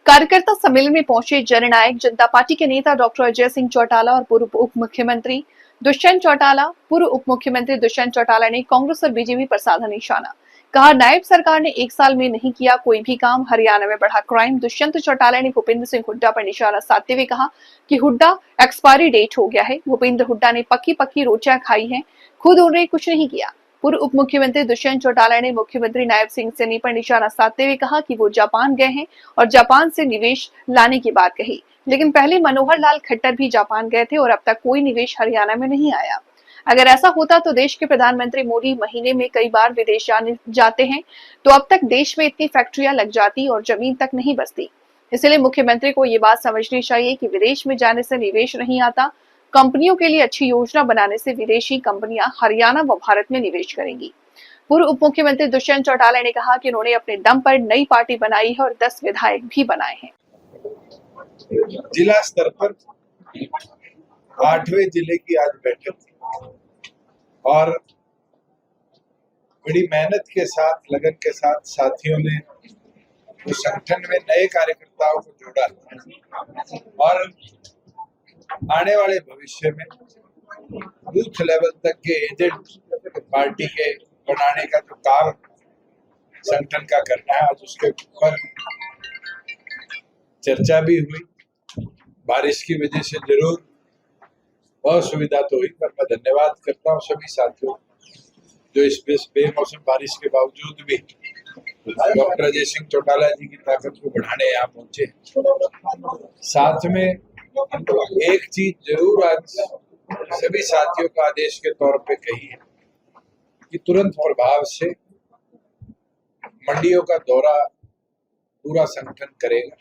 कार्यकर्ता सम्मेलन में पहुंचे जननायक जनता पार्टी के नेता डॉक्टर अजय सिंह चौटाला और पूर्व उप मुख्यमंत्री दुष्यंत चौटाला। पूर्व उप मुख्यमंत्री दुष्यंत चौटाला ने कांग्रेस और बीजेपी पर साधा निशाना। कहा, नायब सरकार ने 1 साल में नहीं किया कोई भी काम, हरियाणा में बढ़ा क्राइम। दुष्यंत चौटाला ने भूपेंद्र सिंह हुड्डा पर निशाना साधते हुए कहा कि हुड्डा एक्सपायरी डेट हो गया है। भूपेंद्र हुड्डा ने पक्की पक्की रोटियां खाई हैं, खुद उन्होंने कुछ नहीं किया। पूर्व उप मुख्यमंत्री दुष्यंत चौटाला ने मुख्यमंत्री नायब सिंह सैनी पर निशाना साधते हुए कहा कि वो जापान गए हैं और जापान से निवेश लाने की बात कही, लेकिन पहले मनोहर लाल खट्टर भी जापान गए थे और अब तक कोई निवेश हरियाणा में नहीं आया। अगर ऐसा होता तो देश के प्रधानमंत्री मोदी महीने में कई बार विदेश जाते हैं, तो अब तक देश में इतनी फैक्ट्रियां लग जाती और जमीन तक नहीं बचती। इसलिए मुख्यमंत्री को ये बात समझनी चाहिए कि विदेश में जाने से निवेश नहीं आता। कंपनियों के लिए अच्छी योजना बनाने से विदेशी कंपनियां हरियाणा व भारत में निवेश करेंगी। पूर्व उप मुख्यमंत्री दुष्यंत चौटाला ने कहा कि उन्होंने अपने दम पर नई पार्टी बनाई है और 10 विधायक भी बनाए हैं। जिला स्तर पर 8वें जिले की आज बैठक और बड़ी मेहनत के साथ, लगन के साथ साथियों ने उस संगठन में नए कार्यकर्ताओं को जोड़ा और आने वाले भविष्य में बूथ लेवल तक के एजेंट पार्टी के बनाने का जो काम संगठन का करना है, आज उसके ऊपर चर्चा भी हुई। बारिश की वजह से जरूर असुविधा तो हुई, पर मैं धन्यवाद करता हूँ सभी साथियों जो इस बेमौसम बारिश के बावजूद भी डॉक्टर अजय सिंह चौटाला जी की ताकत को बढ़ाने यहाँ पहुंचे। साथ में एक चीज जरूर आज सभी साथियों का आदेश के तौर पे कही है कि तुरंत प्रभाव से मंडियों का दौरा पूरा संगठन करेगा।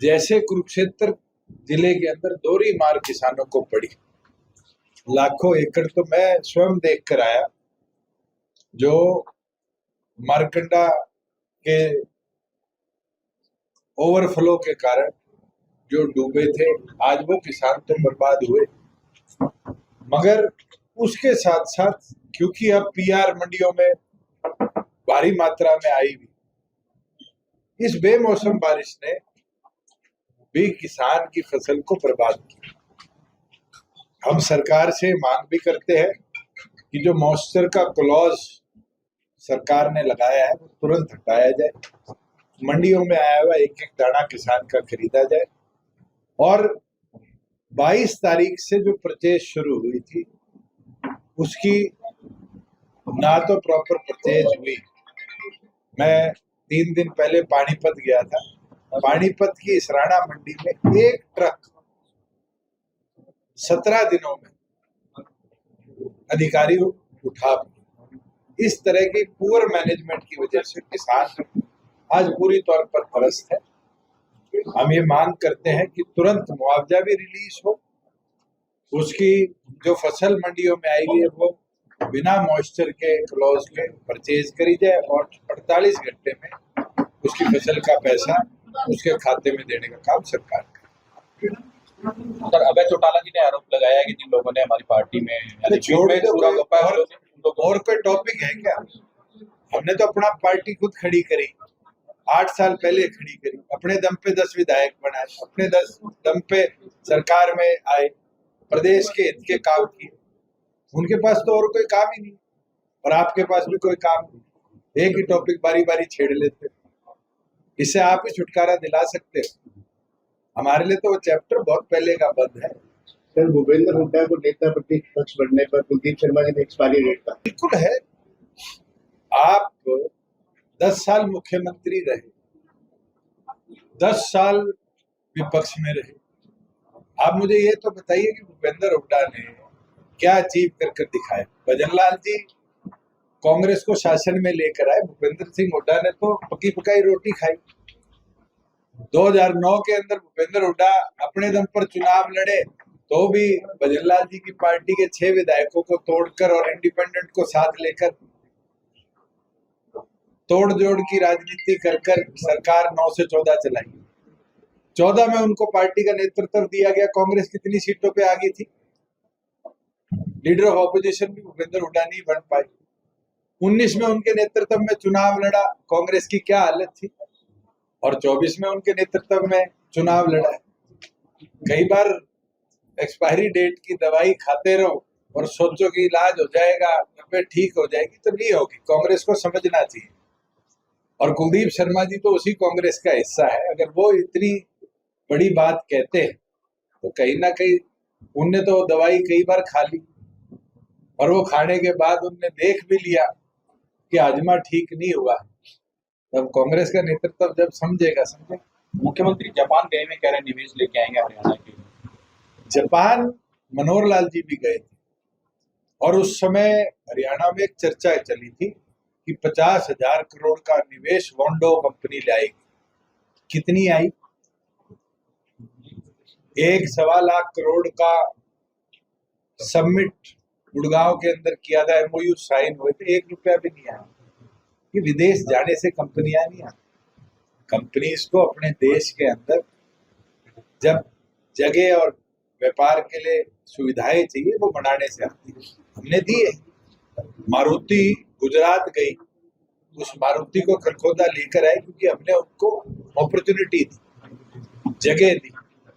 जैसे कुरुक्षेत्र जिले के अंदर दोहरी मार किसानों को पड़ी, लाखों एकड़ तो मैं स्वयं देख कर आया, जो मारकंडा के ओवरफ्लो के कारण जो डूबे थे, आज वो किसान तो बर्बाद हुए, मगर उसके साथ साथ क्योंकि अब पीआर मंडियों में भारी मात्रा में आई हुई, इस बेमौसम बारिश ने भी किसान की फसल को बर्बाद किया। हम सरकार से मांग भी करते हैं कि जो मॉइस्चर का क्लॉज सरकार ने लगाया है वो तुरंत हटाया जाए, मंडियों में आया हुआ एक एक दाना किसान का खरीदा जाए। और 22 तारीख से जो परचेज शुरू हुई थी उसकी ना तो प्रॉपर परचेज हुई। मैं 3 दिन पहले पानीपत गया था, पानीपत की इसराना मंडी में एक ट्रक 17 दिनों में अधिकारी उठा। इस तरह की पुअर मैनेजमेंट की वजह से किसान आज पूरी तौर पर त्रस्त है। हम ये मांग करते हैं कि तुरंत मुआवजा भी रिलीज हो, उसकी जो फसल मंडियों में आई है वो बिना मॉइस्चर के क्लॉज के परचेज करी जाए और 48 घंटे में उसकी फसल का पैसा उसके खाते में देने का काम सरकार करे। सर, अभय चौटाला जी ने आरोप लगाया है कि जिन लोगों ने हमारी पार्टी में और कोई टॉपिक है क्या? हमने तो अपना पार्टी खुद खड़ी करी, 8 साल पहले खड़ी करी, अपने दम पे 10 विधायक बनाए, अपने 10 दम पे सरकार में आए, प्रदेश के हित के काम किए। उनके पास तो और कोई काम ही नहीं और आपके पास भी कोई काम नहीं, एक ही टॉपिक बारी बारी छेड़ लेते। इससे आप ही छुटकारा दिला सकते हो, हमारे लिए तो वो चैप्टर बहुत पहले का बंद है। सर, भूपेंद्र हुड्डा को नेता प्रतिपक्ष बनने पर कुलदीप शर्मा जी ने एक्सपायरी डेट का बिल्कुल है। आप 10 साल मुख्यमंत्री रहे, 10 साल विपक्ष में रहे, आप मुझे ये तो बताइए कि भूपेंद्र हुड्डा ने क्या अचीव कर दिखाया। भजनलाल जी कांग्रेस को शासन में लेकर आए, भूपेंद्र सिंह हुड्डा ने तो पकी पकाई रोटी खाई। 2009 के अंदर भूपेंद्र हुड्डा अपने दम पर चुनाव लड़े तो भी भजनलाल जी की पार्टी के 6 विधायकों को तोड़कर और इंडिपेंडेंट को साथ लेकर तोड़ जोड़ की राजनीति कर सरकार 9 से 14 चलाई। 14 में उनको पार्टी का नेतृत्व दिया गया, कांग्रेस कितनी सीटों पे आ गई थी, लीडर ऑफ ऑपोजिशन भी भूपेंद्र हुड्डा नहीं बन पाए। 19 में उनके नेतृत्व में चुनाव लड़ा, कांग्रेस की क्या हालत थी। और 24 में उनके नेतृत्व में चुनाव लड़ा है। कई बार एक्सपायरी डेट की दवाई खाते रहो और सोचो कि इलाज हो जाएगा, तबीयत ठीक हो जाएगी, तो नहीं होगी। कांग्रेस को समझना चाहिए। और कुलदीप शर्मा जी तो उसी कांग्रेस का हिस्सा है। अगर वो इतनी बड़ी बात कहते हैं तो कहीं ना कहीं उनने तो दवाई कई बार खा ली, और वो खाने के बाद उनने देख भी लिया कि आजमा ठीक नहीं हुआ। तब कांग्रेस का नेतृत्व जब समझेगा। मुख्यमंत्री जापान गए में कह रहे हैं निवेश लेके आएंगे हरियाणा के। जापान मनोहर लाल जी भी गए थे, और उस समय हरियाणा में एक चर्चा चली थी कि 50,000 करोड़ का निवेश वोंडो कंपनी लाएगी। कितनी आई? 1.25 करोड़ का सबमिट गुड़गांव के अंदर किया था, एमओयू साइन हुए थे, 1 रुपया भी नहीं आया। कि विदेश जाने से कंपनियां नहीं आती। कंपनीज को अपने देश के अंदर जब जगह और व्यापार के लिए सुविधाएं चाहिए वो बनाने से आती है। हमने दी है। मारुति गुजरात गई, उस मारुति को खरखोदा लेकर आए क्योंकि हमने उनको अपॉर्चुनिटी दी, जगह दी,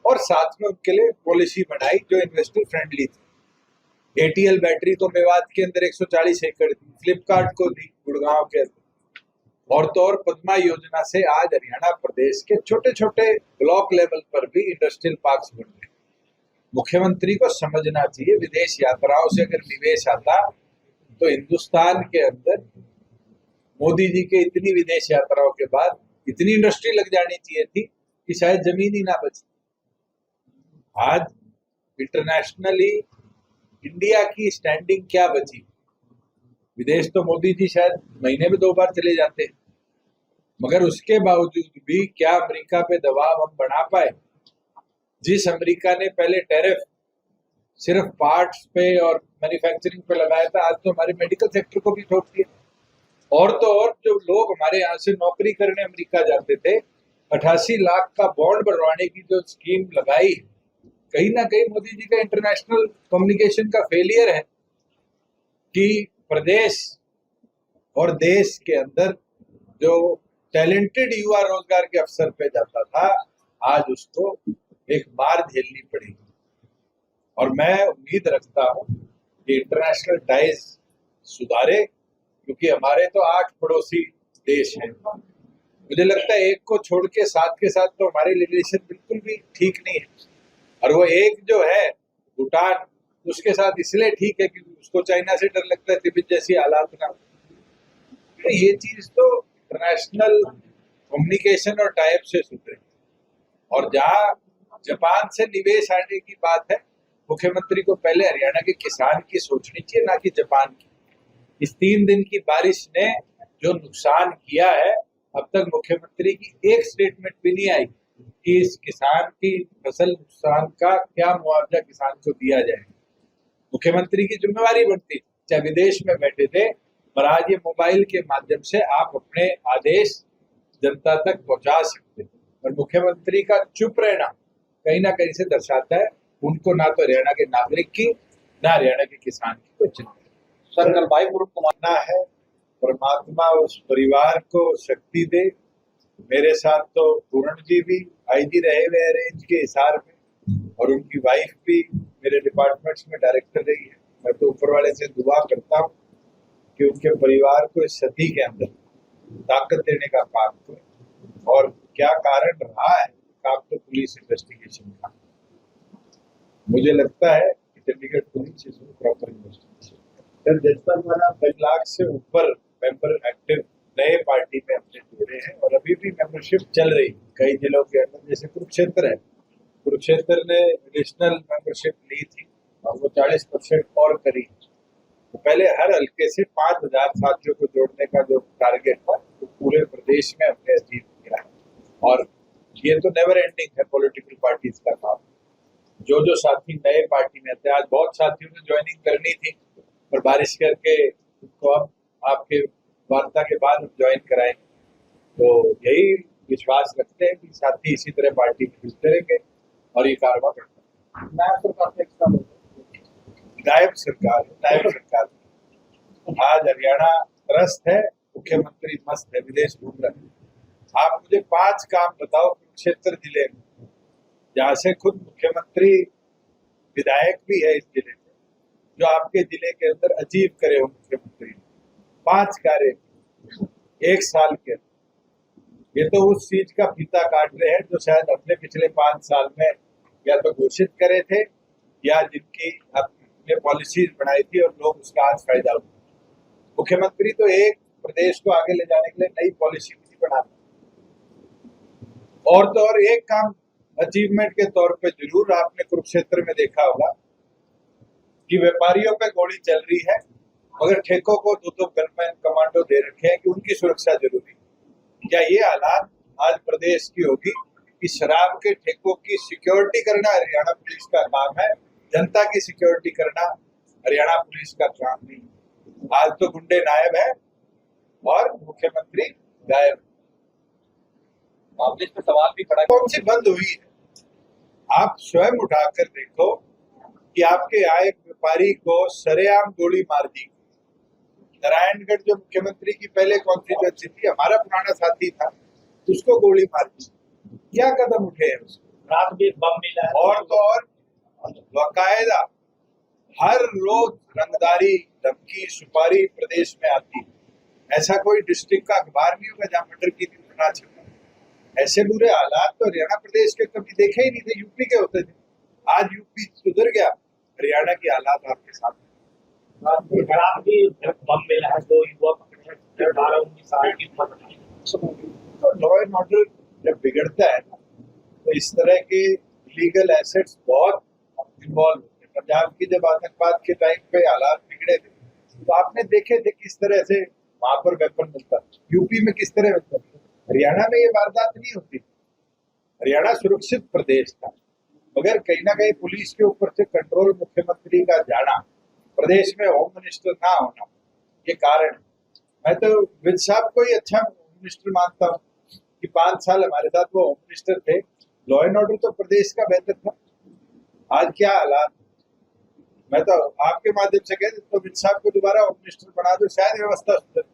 और साथ में उनके लिए पॉलिसी बनाई जो इन्वेस्टर फ्रेंडली थी। एटीएल बैटरी तो मेवात के अंदर 140 एकड़ दी, फ्लिपकार्ट को दी गुड़गांव के अंदर। और तो और पद्मा योजना से आज हरियाणा प्रदेश के छोटे छोटे ब्लॉक लेवल पर भी इंडस्ट्रियल पार्क्स बन रहे। मुख्यमंत्री को समझना चाहिए, विदेश यात्राओं से अगर निवेश आता तो हिंदुस्तान के अंदर मोदी जी के इतनी विदेश यात्राओं के बाद इतनी इंडस्ट्री लग जानी चाहिए थी कि शायद जमीन ही ना बची। आज इंटरनेशनली इंडिया की स्टैंडिंग क्या बची? विदेश तो मोदी जी शायद महीने में 2 बार चले जाते हैं, मगर उसके बावजूद भी क्या अमेरिका पे दबाव हम बढ़ा पाए? जिस अमेरिका ने पहले टैरिफ सिर्फ पार्ट्स पे और मैन्युफैक्चरिंग पे लगाया था, आज तो हमारे मेडिकल सेक्टर को भी ठोक दिया। और तो और जो लोग हमारे यहाँ से नौकरी करने अमेरिका जाते थे, 88 लाख का बॉन्ड बढ़वाने की जो स्कीम लगाई, कहीं ना कहीं मोदी जी का इंटरनेशनल कम्युनिकेशन का फेलियर है कि प्रदेश और देश के अंदर जो टैलेंटेड युवा रोजगार के अवसर पे जाता था, आज उसको एक मार झेलनी पड़ेगी। और मैं उम्मीद रखता हूं कि इंटरनेशनल टाइज सुधारे, क्योंकि हमारे तो 8 पड़ोसी देश हैं। मुझे लगता है एक को छोड़ के 7 के साथ तो हमारे रिलेशन बिल्कुल भी ठीक नहीं है। और वो एक जो है भूटान, उसके साथ इसलिए ठीक है क्योंकि उसको चाइना से डर लगता है, तिब्बत जैसी हालात ना। तो ये चीज तो इंटरनेशनल कम्युनिकेशन और टाइप से सुधरे। और जहां जापान से निवेश आने की बात है, मुख्यमंत्री को पहले हरियाणा के किसान की सोचनी चाहिए, ना कि जापान की। इस 3 दिन की बारिश ने जो नुकसान किया है, अब तक मुख्यमंत्री की एक स्टेटमेंट भी नहीं आई कि इस किसान की फसल नुकसान का क्या मुआवजा किसान को दिया जाए। मुख्यमंत्री की जिम्मेवारी बनती, चाहे विदेश में बैठे थे, पर आज ये मोबाइल के माध्यम से आप अपने आदेश जनता तक पहुंचा सकते। और मुख्यमंत्री का चुप रहना कहीं ना कहीं से दर्शाता है उनको ना तो हरियाणा के नागरिक की, ना हरियाणा के किसान की कोई चिंता। सर, कल भाई पूर्व को मानना है परमात्मा उस परिवार को शक्ति दे। मेरे साथ तो पूर्ण जी भी आईजी रहे हुए हैं रेंज के हिसार में, और उनकी वाइफ भी मेरे डिपार्टमेंट्स में डायरेक्टर रही है। मैं तो ऊपर वाले से दुआ करता हूँ कि उनके परिवार को इस सदी के अंदर ताकत देने का काम करें। और क्या कारण रहा है, काम तो पुलिस इन्वेस्टिगेशन का। मुझे लगता है कि चंडीगढ़ पुलिस इसमें प्रॉपर इन्वेस्टिगेशन। सर जजपाल द्वारा 10 लाख से ऊपर मेंबर एक्टिव नए पार्टी में हमने जोड़े हैं, और अभी भी मेंबरशिप चल रही कई जिलों के अंदर। जैसे कुरुक्षेत्र है, कुरुक्षेत्र ने एडिशनल मेंबरशिप ली थी और वो 40% और करी। तो पहले हर हल्के से 5,000 साथियों को जोड़ने का जो टारगेट था, तो पूरे प्रदेश में हमने अचीव किया है। और ये तो नेवर एंडिंग है पॉलिटिकल पार्टीज का काम। जो जो साथी नए पार्टी में थे, आज बहुत साथियों ने ज्वाइनिंग करनी थी पर बारिश करके तो अब आपके वार्ता के बाद हम ज्वाइन कराएंगे। तो यही विश्वास रखते हैं कि साथी इसी तरह पार्टी में जुड़ते रहेंगे और ये कारवा करते हैं। नायब सरकार आज हरियाणा त्रस्त है, मुख्यमंत्री मस्त है, विदेश घूम रहे हैं। आप मुझे 5 काम बताओ कुरुक्षेत्र जिले में, जहाँ से खुद मुख्यमंत्री विधायक भी है इस जिले से, जो आपके जिले के अंदर अचीव करे हो मुख्यमंत्री। 5 कार्य 1 साल के। ये तो उस चीज का फीता काट रहे हैं जो शायद हमने पिछले 5 साल में या तो घोषित करे थे या जिनकी हमने पॉलिसीज बनाई थी और लोग उसका आज फायदा उठाए। मुख्यमंत्री तो एक प्रदेश को आगे ले जाने के लिए नई पॉलिसी नहीं बनाते, और तो और एक काम अचीवमेंट के तौर पे जरूर आपने कुरुक्षेत्र में देखा होगा कि व्यापारियों पे गोली चल रही है मगर ठेकों को 2 गनमैन कमांडो दे रखे हैं कि उनकी सुरक्षा जरूरी। क्या ये हालात आज प्रदेश की होगी कि शराब के ठेकों की सिक्योरिटी करना हरियाणा पुलिस का काम है, जनता की सिक्योरिटी करना हरियाणा पुलिस का काम नहीं। आज तो गुंडे नायब है और मुख्यमंत्री गायब। आपने इस पर सवाल भी खड़ा कौन सी बंद हुई है? आप स्वयं उठाकर देखो कि आपके यहाँ एक व्यापारी को सरेआम गोली मार दी। नारायणगढ़ जो मुख्यमंत्री की पहले कॉन्स्टिट्यूएंसी थी, हमारा पुराना साथी था, उसको गोली मार दी। क्या कदम उठे हैं उसको? रात में बम मिला है। और तो और बाकायदा हर रोज रंगदारी, धमकी, सुपारी प्रदेश में आती है। ऐसा कोई डिस्ट्रिक्ट का अखबार नहीं होगा जहाँ मर्डर की न्यूज ना छपे। ऐसे बुरे हालात तो हरियाणा प्रदेश के कभी देखे ही नहीं थे, यूपी के होते थे। आज यूपी सुधर गया, हरियाणा के हालात आपके सामने। बम मिला है, 2 युवक पकड़े हैं, 18-19 साल की उम्र। तो लॉ एंड ऑर्डर जब बिगड़ता है ना, तो इस तरह के लीगल एसेट्स बहुत इन्वॉल्व होते हैं। पंजाब की जब आतंकवाद के टाइम पे हालात बिगड़े थे तो आपने देखे थे किस तरह से वहां पर वेपन मिलता, यूपी में किस तरह मिलता। हरियाणा में ये वारदात नहीं होती। हरियाणा सुरक्षित प्रदेश था, मगर कहीं ना कहीं पुलिस के ऊपर से कंट्रोल मुख्यमंत्री का जाना, प्रदेश में होम मिनिस्टर ना होना, ये कारण है। मैं तो विज साहब को ही अच्छा होम मिनिस्टर मानता हूँ कि 5 साल हमारे साथ वो होम मिनिस्टर थे। लॉ एंड ऑर्डर तो प्रदेश का बेहतर था। आज क्या हालात, मैं तो आपके माध्यम से कह देता हूँ विज साहब को दोबारा होम मिनिस्टर बना दो, शायद व्यवस्था सुधर।